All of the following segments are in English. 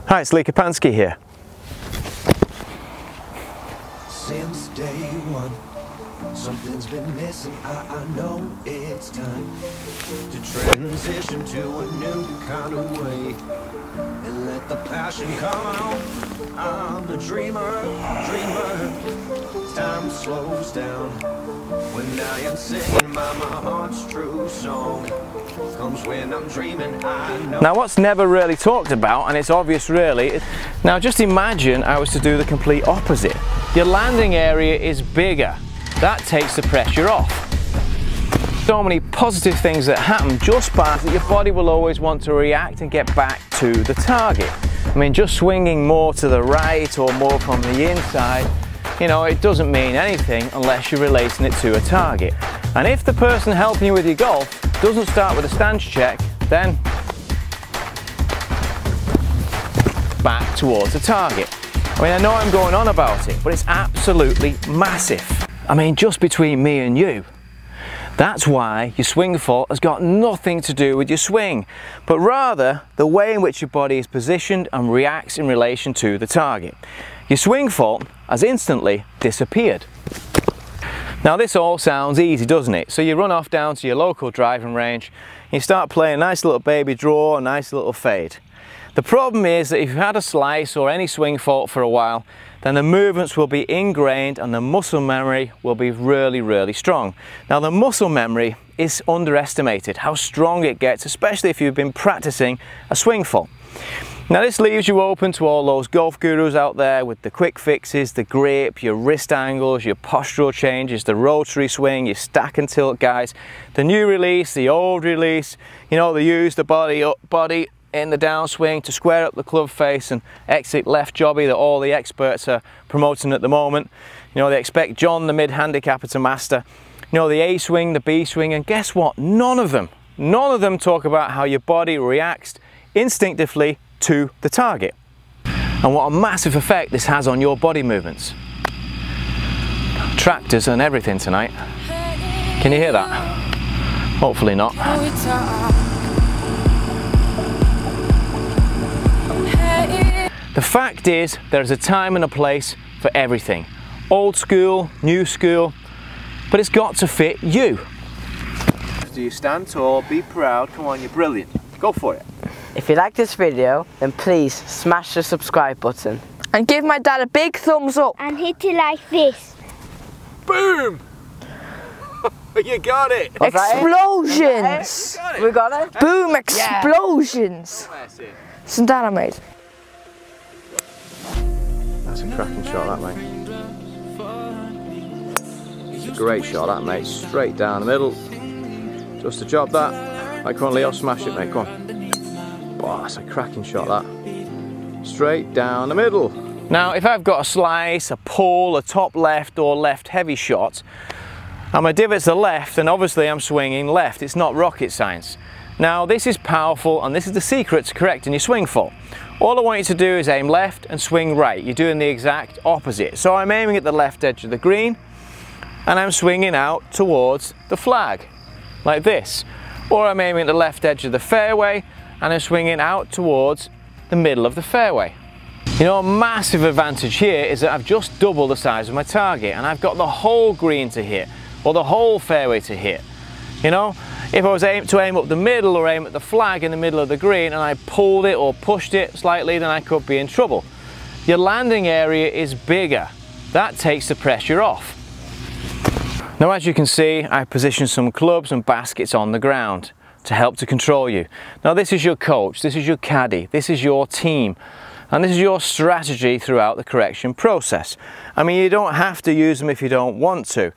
Hi, it's Lee Kapansky here. Since day one, something's been missing. I know it's time to transition to a new kind of way and let the passion come out. I'm a dreamer. Time slows down when I am singing my heart's true song. Comes when I'm dreaming, I know. Now what's never really talked about, and it's obvious really, now just imagine I was to do the complete opposite. Your landing area is bigger. That takes the pressure off. So many positive things that happen just by that your body will always want to react and get back to the target. I mean, just swinging more to the right or more from the inside, you know, it doesn't mean anything unless you're relating it to a target. And if the person helping you with your golf doesn't start with a stance check, then back towards the target. I mean, I know I'm going on about it, but it's absolutely massive. I mean, just between me and you, that's why your swing fault has got nothing to do with your swing, but rather the way in which your body is positioned and reacts in relation to the target. Your swing fault has instantly disappeared. Now this all sounds easy, doesn't it? So you run off down to your local driving range, you start playing a nice little baby draw, a nice little fade. The problem is that if you've had a slice or any swing fault for a while, then the movements will be ingrained and the muscle memory will be really strong. Now the muscle memory is underestimated, how strong it gets, especially if you've been practicing a swing fault. Now this leaves you open to all those golf gurus out there with the quick fixes, the grip, your wrist angles, your postural changes, the rotary swing, your stack and tilt guys, the new release, the old release, you know, they use the body in the downswing to square up the club face and exit left jobby that all the experts are promoting at the moment. You know, they expect John the mid-handicapper to master, you know, the A swing, the B swing, and guess what? None of them talk about how your body reacts instinctively to the target and what a massive effect this has on your body movements. Tractors and everything tonight. Can you hear that? Hopefully not. The fact is, there's a time and a place for everything. Old school, new school, but it's got to fit you. Do you stand tall, be proud, come on, you're brilliant. Go for it. If you like this video, then please smash the subscribe button. And give my dad a big thumbs up. And hit it like this. Boom! You got it! Explosions! We got it? Boom, explosions! Yeah. Isn't that amazing? That's a cracking shot, that, mate. It's a great shot, that, mate. Straight down the middle. Just to job that. Like, come on, Leo, smash it, mate, come on. Oh, that's a cracking shot, that. Straight down the middle. Now, if I've got a slice, a pull, a top left or left heavy shot, and my divot's the left, then obviously I'm swinging left. It's not rocket science. Now, this is powerful, and this is the secret to correcting your swing fault. All I want you to do is aim left and swing right. You're doing the exact opposite. So I'm aiming at the left edge of the green, and I'm swinging out towards the flag, like this. Or I'm aiming at the left edge of the fairway, and I'm swinging out towards the middle of the fairway. You know, a massive advantage here is that I've just doubled the size of my target, and I've got the whole green to hit, or the whole fairway to hit. You know, if I was to aim up the middle or aim at the flag in the middle of the green and I pulled it or pushed it slightly, then I could be in trouble. Your landing area is bigger. That takes the pressure off. Now, as you can see, I've positioned some clubs and baskets on the ground to help to control you. Now, this is your coach, this is your caddy, this is your team, and this is your strategy throughout the correction process. I mean, you don't have to use them if you don't want to,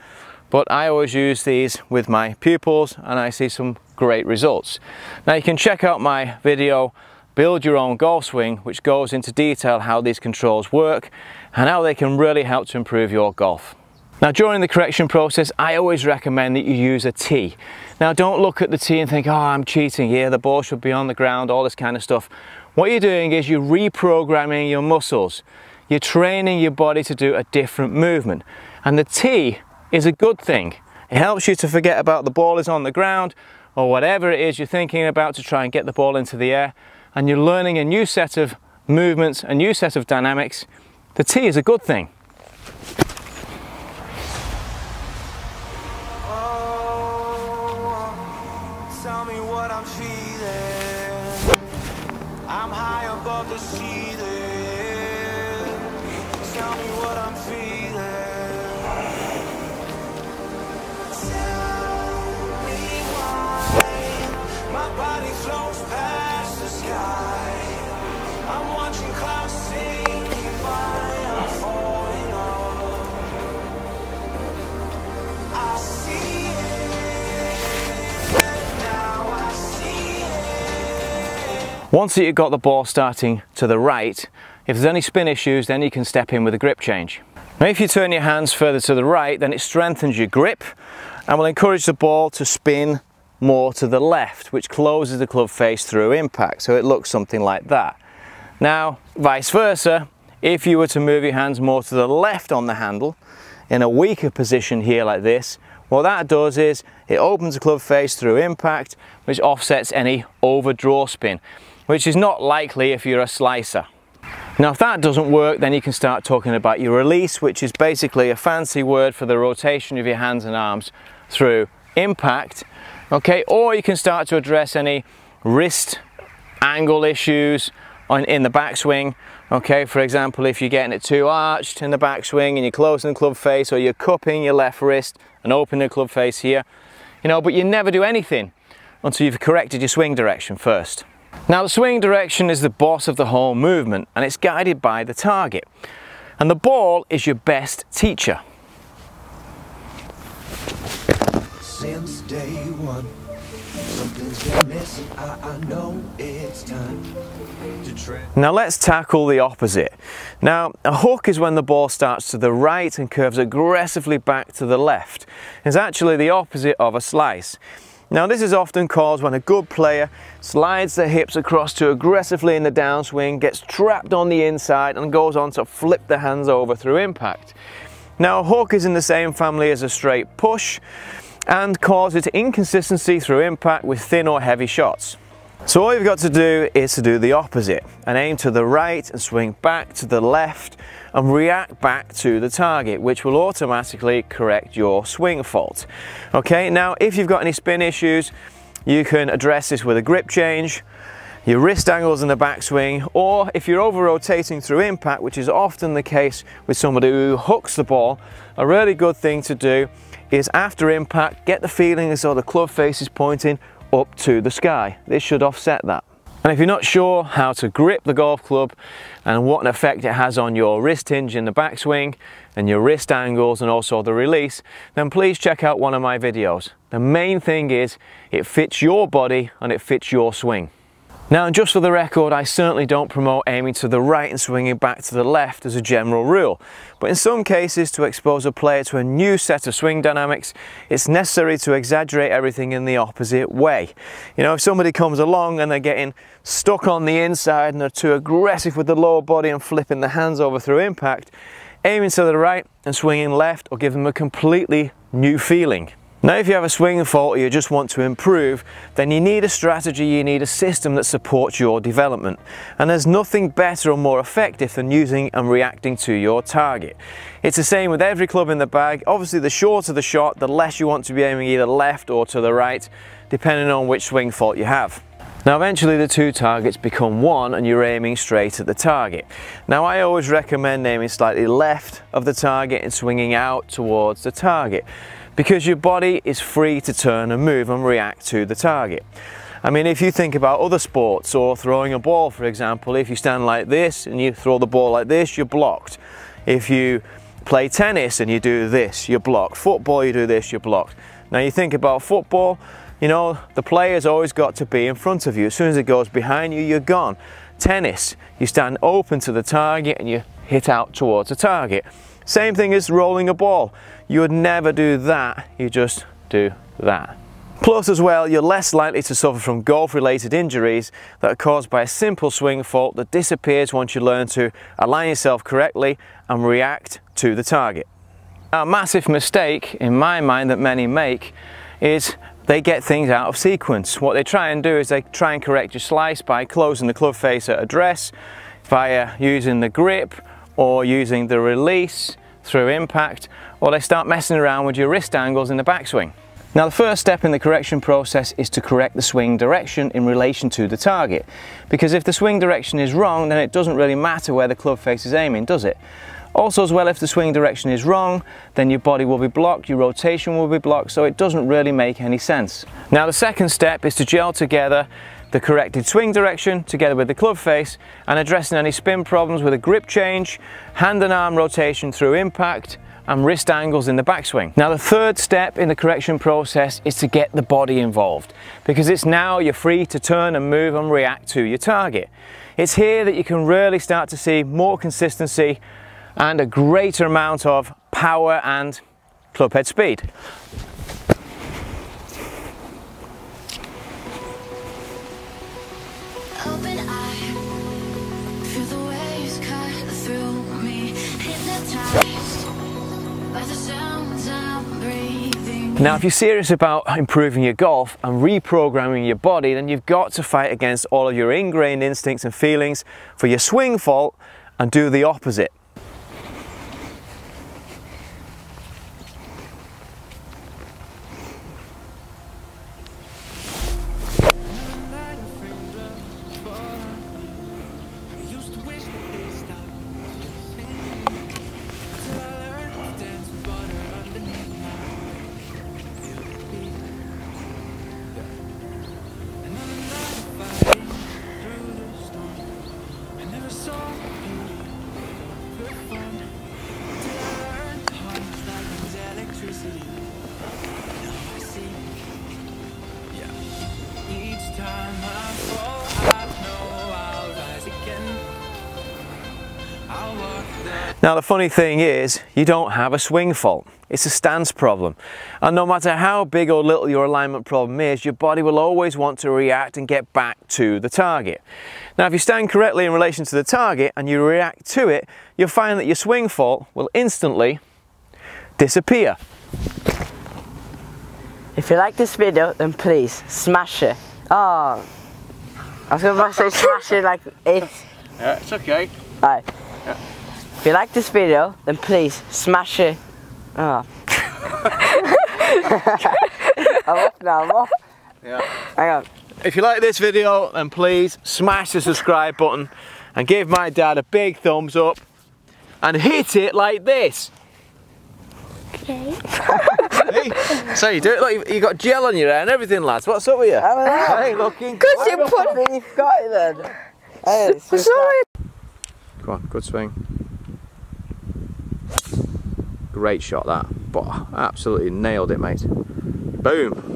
but I always use these with my pupils and I see some great results. Now, you can check out my video, Build Your Own Golf Swing, which goes into detail how these controls work and how they can really help to improve your golf. Now, during the correction process, I always recommend that you use a tee. Now, don't look at the tee and think, oh, I'm cheating here, the ball should be on the ground, all this kind of stuff. What you're doing is you're reprogramming your muscles. You're training your body to do a different movement. And the tee is a good thing. It helps you to forget about the ball is on the ground or whatever it is you're thinking about to try and get the ball into the air. And you're learning a new set of movements, a new set of dynamics, the tee is a good thing. Tell me what I'm feeling. I'm high above the ceiling. Tell me what I'm feeling. Tell me why my body floats past the sky. I'm watching clouds sinking by. I'm falling off. I see it now. I see it. Once you've got the ball starting to the right, if there's any spin issues, then you can step in with a grip change. Now if you turn your hands further to the right, then it strengthens your grip and will encourage the ball to spin more to the left, which closes the club face through impact, so it looks something like that. Now vice versa, if you were to move your hands more to the left on the handle in a weaker position here like this, what that does is it opens the club face through impact, which offsets any overdraw spin, which is not likely if you're a slicer. Now if that doesn't work, then you can start talking about your release, which is basically a fancy word for the rotation of your hands and arms through impact. Okay, or you can start to address any wrist angle issues in the backswing. Okay, for example, if you're getting it too arched in the backswing and you're closing the club face, or you're cupping your left wrist and opening the club face here, you know, but you never do anything until you've corrected your swing direction first. Now the swing direction is the boss of the whole movement, and it's guided by the target. And the ball is your best teacher. Since day one, something's been missing. I know it's time to try. Now let's tackle the opposite. Now a hook is when the ball starts to the right and curves aggressively back to the left. It's actually the opposite of a slice. Now this is often caused when a good player slides their hips across too aggressively in the downswing, gets trapped on the inside and goes on to flip the hands over through impact. Now a hook is in the same family as a straight push and causes inconsistency through impact with thin or heavy shots. So all you've got to do is to do the opposite and aim to the right and swing back to the left and react back to the target, which will automatically correct your swing fault. Okay, now if you've got any spin issues, you can address this with a grip change, your wrist angles in the backswing, or if you're over rotating through impact, which is often the case with somebody who hooks the ball, a really good thing to do is after impact, get the feeling as though the club face is pointing up to the sky. This should offset that. And if you're not sure how to grip the golf club and what an effect it has on your wrist hinge in the backswing and your wrist angles and also the release, then please check out one of my videos. The main thing is it fits your body and it fits your swing. Now, just for the record, I certainly don't promote aiming to the right and swinging back to the left as a general rule. But in some cases, to expose a player to a new set of swing dynamics, it's necessary to exaggerate everything in the opposite way. You know, if somebody comes along and they're getting stuck on the inside and they're too aggressive with the lower body and flipping the hands over through impact, aiming to the right and swinging left will give them a completely new feeling. Now if you have a swing fault or you just want to improve, then you need a strategy, you need a system that supports your development. And there's nothing better or more effective than using and reacting to your target. It's the same with every club in the bag. Obviously the shorter the shot, the less you want to be aiming either left or to the right, depending on which swing fault you have. Now eventually the two targets become one and you're aiming straight at the target. Now I always recommend aiming slightly left of the target and swinging out towards the target, because your body is free to turn and move and react to the target. I mean, if you think about other sports or throwing a ball, for example, if you stand like this and you throw the ball like this, you're blocked. If you play tennis and you do this, you're blocked. Football, you do this, you're blocked. Now you think about football, you know, the player's always got to be in front of you. As soon as it goes behind you, you're gone. Tennis, you stand open to the target and you hit out towards the target. Same thing as rolling a ball. You would never do that, you just do that. Plus as well, you're less likely to suffer from golf-related injuries that are caused by a simple swing fault that disappears once you learn to align yourself correctly and react to the target. A massive mistake in my mind that many make is they get things out of sequence. What they try and do is they try and correct your slice by closing the club face at address, via using the grip or using the release through impact, or they start messing around with your wrist angles in the backswing. Now the first step in the correction process is to correct the swing direction in relation to the target, because if the swing direction is wrong, then it doesn't really matter where the club face is aiming, does it? Also as well, if the swing direction is wrong, then your body will be blocked, your rotation will be blocked, so it doesn't really make any sense. Now the second step is to gel together the corrected swing direction together with the club face and addressing any spin problems with a grip change, hand and arm rotation through impact, and wrist angles in the backswing. Now the third step in the correction process is to get the body involved, because it's now you're free to turn and move and react to your target. It's here that you can really start to see more consistency and a greater amount of power and club head speed. Open eye, feel the waves cut through me, hypnotized by the sounds I'm breathing. Now if you're serious about improving your golf and reprogramming your body, then you've got to fight against all of your ingrained instincts and feelings for your swing fault and do the opposite. Now the funny thing is, you don't have a swing fault. It's a stance problem. And no matter how big or little your alignment problem is, your body will always want to react and get back to the target. Now if you stand correctly in relation to the target and you react to it, you'll find that your swing fault will instantly disappear. If you like this video, then please smash it. Oh, I was going to say smash it like it. Yeah, it's okay. Alright. Yeah. If you like this video, then please smash it. Oh. I'm off now, I'm off. Yeah. Hang on. If you like this video, then please smash the subscribe button and give my dad a big thumbs up and hit it like this. Okay. So you do it like you got gel on your hair and everything, lads. What's up with you? Hey, looking good. Because you put you've got it then. Hey, Sorry. Come on, good swing. Great shot that, but absolutely nailed it, mate. Boom.